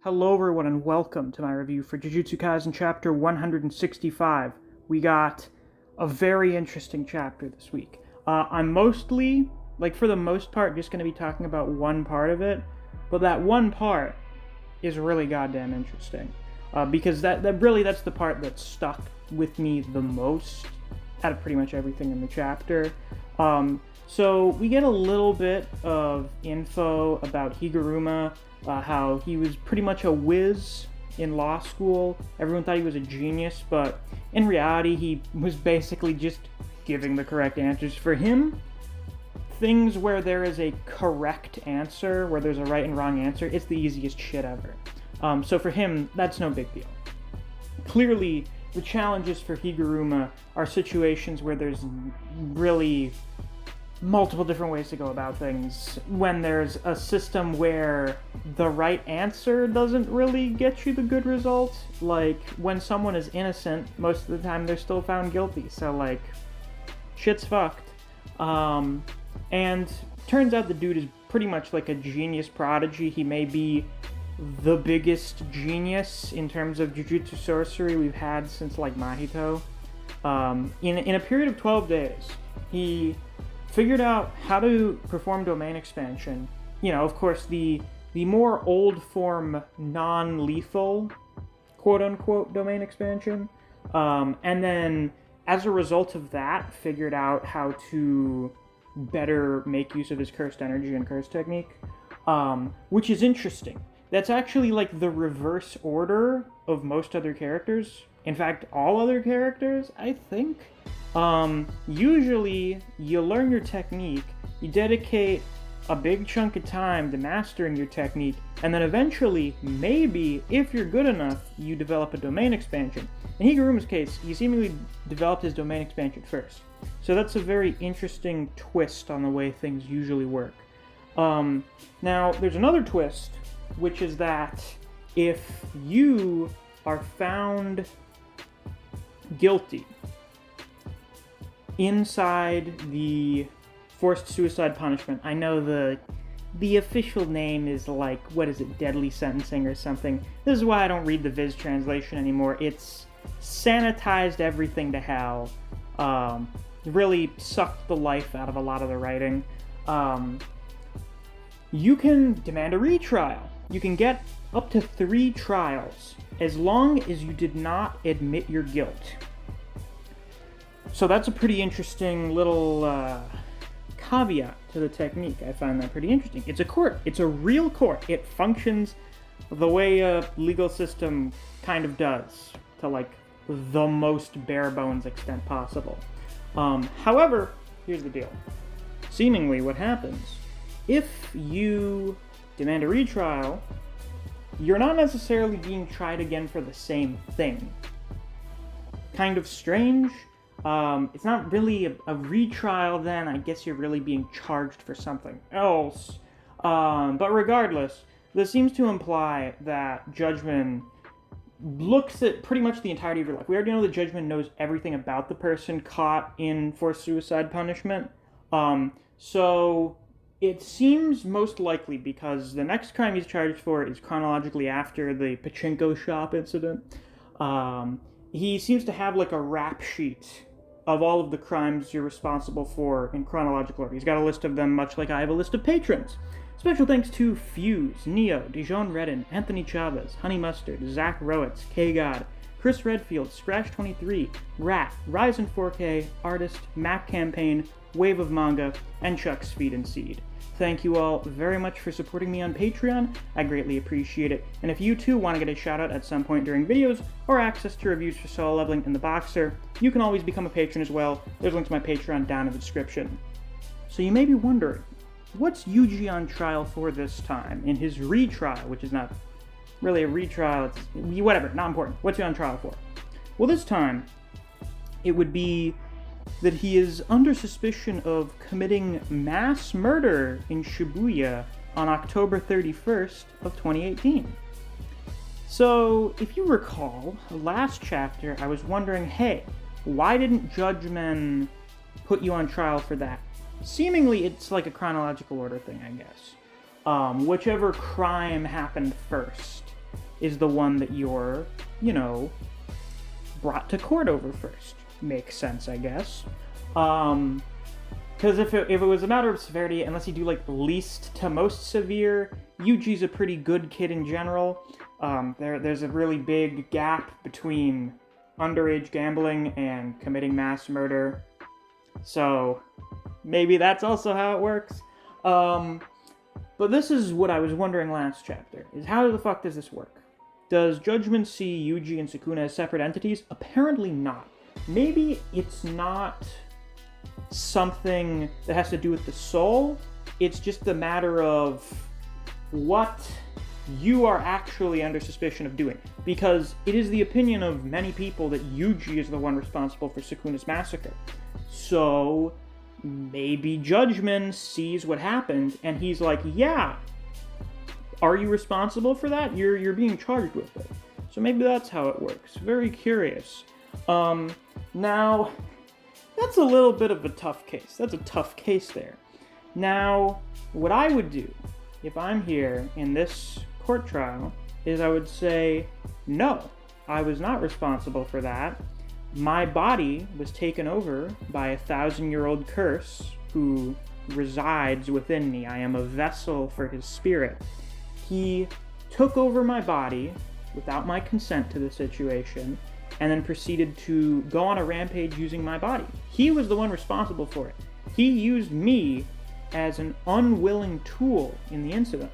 Hello everyone and welcome to my review for Jujutsu Kaisen chapter 165. We got a very interesting chapter this week. I'm mostly, for the most part, just going to be talking about one part of it, but that one part is really goddamn interesting. Because that's the part that stuck with me the most out of pretty much everything in the chapter. So we get a little bit of info about Higuruma, how he was pretty much a whiz in law school. Everyone thought he was a genius, but in reality he was basically just giving the correct answers. For him, things where there is a correct answer, where there's a right and wrong answer, it's the easiest shit ever. So for him, that's no big deal. Clearly, the challenges for Higuruma are situations where there's really multiple different ways to go about things. When there's a system where the right answer doesn't really get you the good result, like when someone is innocent, most of the time they're still found guilty, so shit's fucked. And turns out the dude is pretty much like a genius prodigy. He may be the biggest genius in terms of Jujutsu sorcery we've had since Mahito. In a period of 12 days, he figured out how to perform domain expansion. Of course, the more old form, non-lethal, quote-unquote, domain expansion. And then, as a result of that, figured out how to better make use of his cursed energy and curse technique, which is interesting. That's actually the reverse order of most other characters. In fact, all other characters, I think. Usually, you learn your technique, you dedicate a big chunk of time to mastering your technique, and then eventually, maybe, if you're good enough, you develop a domain expansion. In Higuruma's case, he seemingly developed his domain expansion first. So that's a very interesting twist on the way things usually work. Now, there's another twist, which is that if you are found guilty inside the forced suicide punishment, I know the official name is deadly sentencing or something. This is why I don't read the Viz translation anymore. It's sanitized everything to hell. Really sucked the life out of a lot of the writing. You can demand a retrial. You can get up to 3 trials as long as you did not admit your guilt. So that's a pretty interesting little caveat to the technique. I find that pretty interesting. It's a court. It's a real court. It functions the way a legal system kind of does, to the most bare bones extent possible. However, here's the deal. Seemingly what happens, if you demand a retrial, you're not necessarily being tried again for the same thing. Kind of strange. It's not really a retrial then. I guess you're really being charged for something else. But regardless, this seems to imply that Judgment looks at pretty much the entirety of your life. We already know that Judgment knows everything about the person caught in forced suicide punishment. So it seems most likely, because the next crime he's charged for is chronologically after the pachinko shop incident. He seems to have a rap sheet of all of the crimes you're responsible for in chronological order. He's got a list of them, much like I have a list of patrons. Special thanks to Fuse, Neo, Dijon Redden, Anthony Chavez, Honey Mustard, Zach Rowitz, K-God, Chris Redfield, Scratch23, Rat, Ryzen 4K, Artist, Map Campaign, Wave of Manga, and Chuck's Feed and Seed. Thank you all very much for supporting me on Patreon. I greatly appreciate it. And if you too want to get a shout out at some point during videos, or access to reviews for Solo Leveling and The Boxer, you can always become a patron as well. There's a link to my Patreon down in the description. So you may be wondering, what's Yuji on trial for this time? In his retrial, which is not really a retrial, it's whatever, not important. What's he on trial for? Well, this time, it would be that he is under suspicion of committing mass murder in Shibuya on October 31st of 2018. So, if you recall, last chapter I was wondering, hey, why didn't Judgment put you on trial for that? Seemingly it's a chronological order thing, I guess. Whichever crime happened first. is the one that you're, brought to court over first. Makes sense, I guess. Because if it was a matter of severity, unless you do like least to most severe, Yuji's a pretty good kid in general. There's a really big gap between underage gambling and committing mass murder. So maybe that's also how it works. But this is what I was wondering last chapter, is how the fuck does this work? Does Judgment see Yuji and Sukuna as separate entities? Apparently not. Maybe it's not something that has to do with the soul. It's just a matter of what you are actually under suspicion of doing. Because it is the opinion of many people that Yuji is the one responsible for Sukuna's massacre. So maybe Judgment sees what happened and he's like, yeah, are you responsible for that? You're being charged with it. So maybe that's how it works. Very curious. Now, that's a little bit of a tough case. That's a tough case there. Now, what I would do if I'm here in this court trial is I would say, no, I was not responsible for that. My body was taken over by a 1,000-year-old curse who resides within me. I am a vessel for his spirit. He took over my body without my consent to the situation, and then proceeded to go on a rampage using my body. He was the one responsible for it. He used me as an unwilling tool in the incident.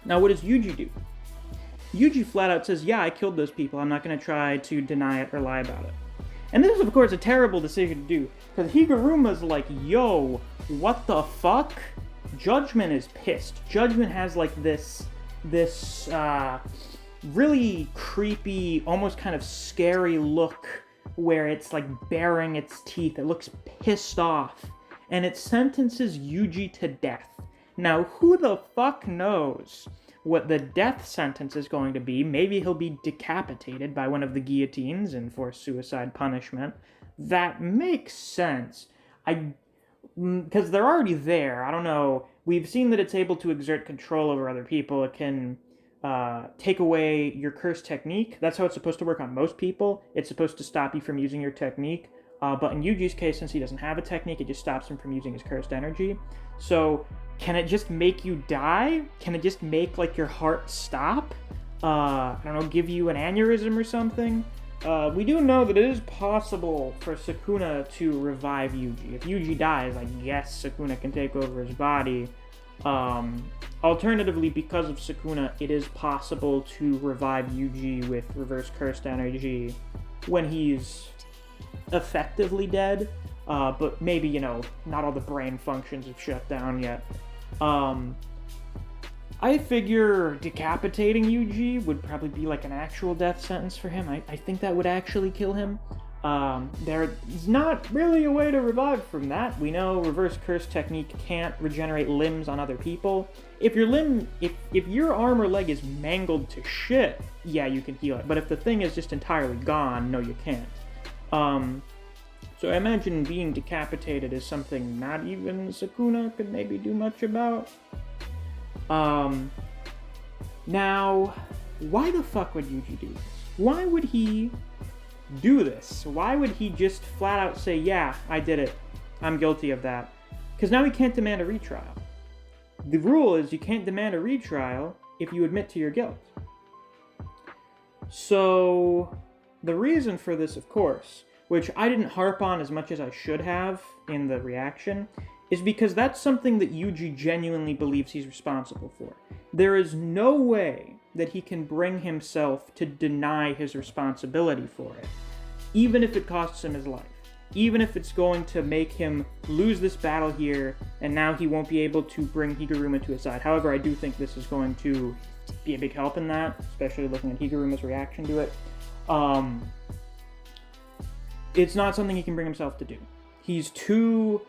Now, what does Yuji do? Yuji flat out says, yeah, I killed those people. I'm not going to try to deny it or lie about it. And this is, of course, a terrible decision to do, because Higuruma's like, yo, what the fuck? Judgment is pissed. Judgment has like this really creepy, almost kind of scary look where it's like baring its teeth. It looks pissed off. And it sentences Yuji to death. Now, who the fuck knows what the death sentence is going to be? Maybe he'll be decapitated by one of the guillotines and for suicide punishment. That makes sense. Because they're already there. I don't know. We've seen that it's able to exert control over other people. It can take away your curse technique. That's how it's supposed to work on most people. It's supposed to stop you from using your technique. But in Yuji's case, since he doesn't have a technique, it just stops him from using his cursed energy. So, can it just make you die? Can it just make, like, your heart stop? I don't know, give you an aneurysm or something? We do know that it is possible for Sukuna to revive Yuji. If Yuji dies, I guess Sukuna can take over his body. Alternatively, because of Sukuna, it is possible to revive Yuji with reverse cursed energy when he's effectively dead, but maybe, not all the brain functions have shut down yet. I figure decapitating Yuji would probably be like an actual death sentence for him. I think that would actually kill him. There's not really a way to revive from that. We know reverse curse technique can't regenerate limbs on other people. If your arm or leg is mangled to shit, yeah, you can heal it. But if the thing is just entirely gone, no, you can't. So I imagine being decapitated is something not even Sukuna could maybe do much about. Now, why the fuck would Yuji do this? Why would he do this? Why would he just flat out say, yeah, I did it. I'm guilty of that? Because now he can't demand a retrial. The rule is you can't demand a retrial if you admit to your guilt. So, the reason for this, of course, which I didn't harp on as much as I should have in the reaction, is because that's something that Yuji genuinely believes he's responsible for. There is no way that he can bring himself to deny his responsibility for it, even if it costs him his life. Even if it's going to make him lose this battle here, and now he won't be able to bring Higuruma to his side. However, I do think this is going to be a big help in that, especially looking at Higuruma's reaction to it. It's not something he can bring himself to do. He's too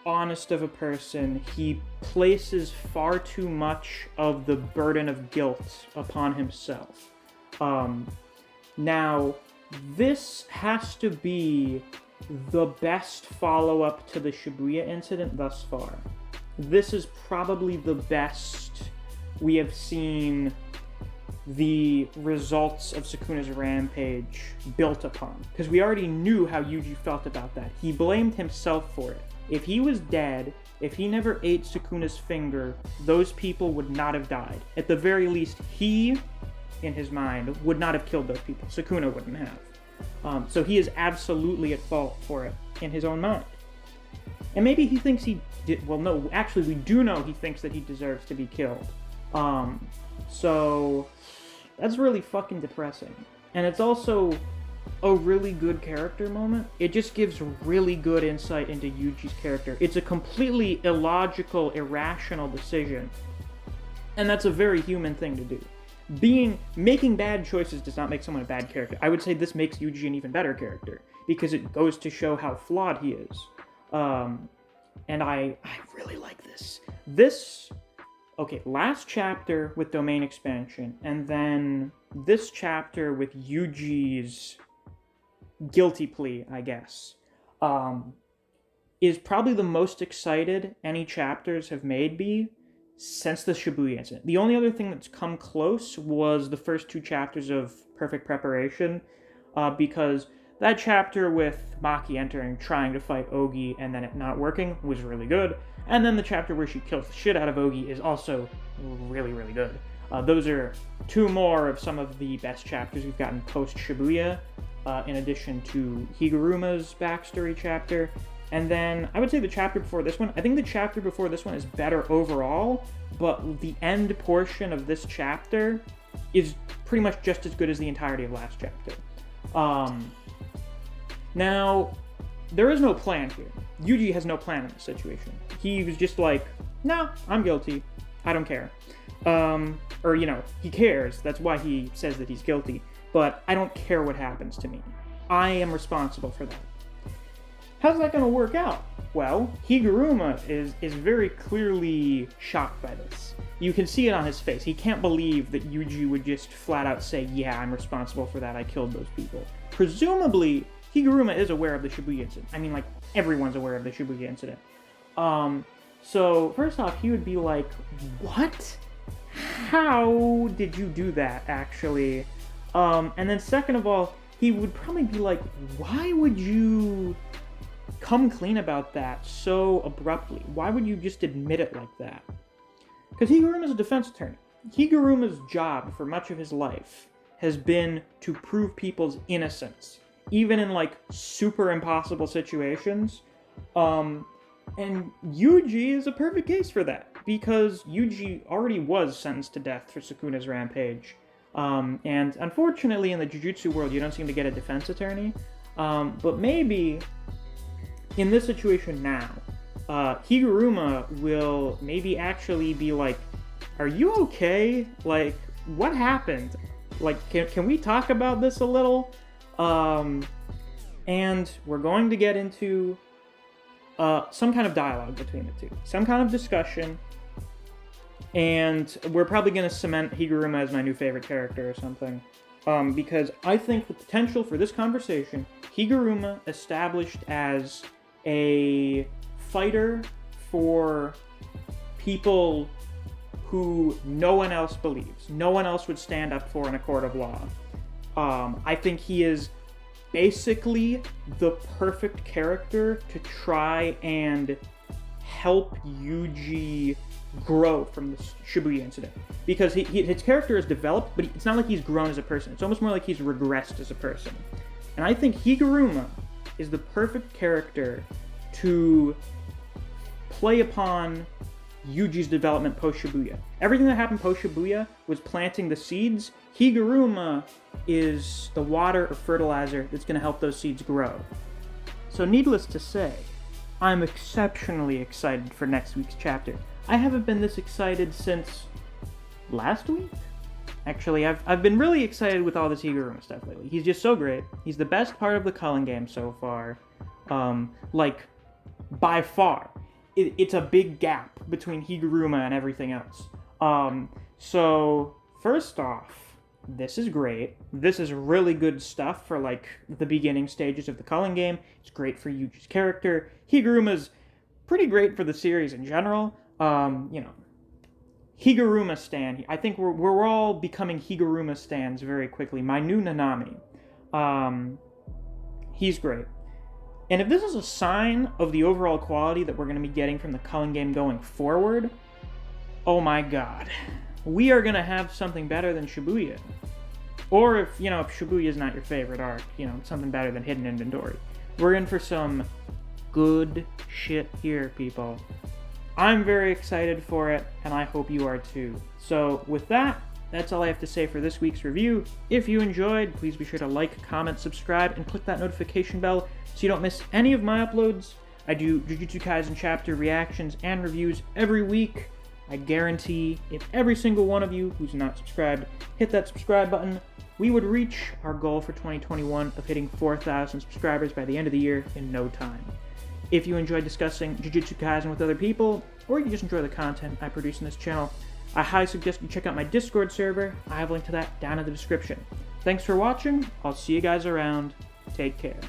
honest of a person. He places far too much of the burden of guilt upon himself. Now, this has to be the best follow-up to the Shibuya incident thus far. This is probably the best we have seen the results of Sukuna's rampage built upon. Because we already knew how Yuji felt about that. He blamed himself for it. If he was dead, if he never ate Sukuna's finger, those people would not have died. At the very least, he, in his mind, would not have killed those people. Sukuna wouldn't have. So he is absolutely at fault for it in his own mind. And maybe he thinks he did. Well, no, actually, we do know he thinks that he deserves to be killed. So that's really fucking depressing. And it's also a really good character moment. It just gives really good insight into Yuji's character. It's a completely illogical, irrational decision. And that's a very human thing to do. Making bad choices does not make someone a bad character. I would say this makes Yuji an even better character, because it goes to show how flawed he is. And I really like this. Okay, last chapter with domain expansion, and then this chapter with Yuji's guilty plea, I guess, is probably the most excited any chapters have made me since the Shibuya incident. The only other thing that's come close was the first 2 chapters of Perfect Preparation, because that chapter with Maki entering, trying to fight Ogi, and then it not working was really good. And then the chapter where she kills the shit out of Ogi is also really, really good. Those are 2 more of some of the best chapters we've gotten post-Shibuya, in addition to Higuruma's backstory chapter. And then I would say the chapter before this one, I think the chapter before this one is better overall, but the end portion of this chapter is pretty much just as good as the entirety of last chapter. Now, there is no plan here. Yuji has no plan in this situation. He was just like, no, I'm guilty. I don't care. Or, he cares. That's why he says that he's guilty. But I don't care what happens to me. I am responsible for that. How's that going to work out? Well, Higuruma is very clearly shocked by this. You can see it on his face. He can't believe that Yuji would just flat out say, yeah, I'm responsible for that. I killed those people. Presumably, Higuruma is aware of the Shibuya incident. I mean, everyone's aware of the Shibuya incident. So, first off, he would be like, what? How did you do that, actually? And then second of all, he would probably be like, why would you come clean about that so abruptly? Why would you just admit it like that? Because Higuruma's a defense attorney. Higuruma's job for much of his life has been to prove people's innocence, even in super impossible situations. And Yuji is a perfect case for that, because Yuji already was sentenced to death for Sukuna's rampage. And unfortunately in the Jujutsu world you don't seem to get a defense attorney. But maybe in this situation now, Higuruma will maybe actually be like, are you okay? What happened? Can we talk about this a little? And we're going to get into some kind of dialogue between the two. Some kind of discussion. And we're probably going to cement Higuruma as my new favorite character or something. Because I think the potential for this conversation, Higuruma established as a fighter for people who no one else believes. No one else would stand up for in a court of law. I think he is basically the perfect character to try and help Yuji grow from the Shibuya incident. Because his character is developed, but it's not like he's grown as a person. It's almost more like he's regressed as a person. And I think Higuruma is the perfect character to play upon Yuji's development post-Shibuya. Everything that happened post-Shibuya was planting the seeds. Higuruma is the water or fertilizer that's going to help those seeds grow. So needless to say, I'm exceptionally excited for next week's chapter. I haven't been this excited since last week? Actually, I've been really excited with all this Higuruma stuff lately. He's just so great. He's the best part of the Cullen game so far. By far. It's a big gap between Higuruma and everything else. So, first off, this is great. This is really good stuff for, the beginning stages of the Cullen game. It's great for Yuji's character. Higuruma's pretty great for the series in general. Higuruma stan. I think we're all becoming Higuruma stans very quickly. My new Nanami. He's great. And if this is a sign of the overall quality that we're going to be getting from the Culling game going forward, oh my god. We are going to have something better than Shibuya. Or if Shibuya is not your favorite arc, something better than Hidden Inventory. We're in for some good shit here, people. I'm very excited for it, and I hope you are too. So with that, that's all I have to say for this week's review. If you enjoyed, please be sure to like, comment, subscribe, and click that notification bell so you don't miss any of my uploads. I do Jujutsu Kaisen chapter reactions and reviews every week. I guarantee if every single one of you who's not subscribed hit that subscribe button, we would reach our goal for 2021 of hitting 4,000 subscribers by the end of the year in no time. If you enjoyed discussing Jujutsu Kaisen with other people, or you just enjoy the content I produce in this channel, I highly suggest you check out my Discord server. I have a link to that down in the description. Thanks for watching. I'll see you guys around. Take care.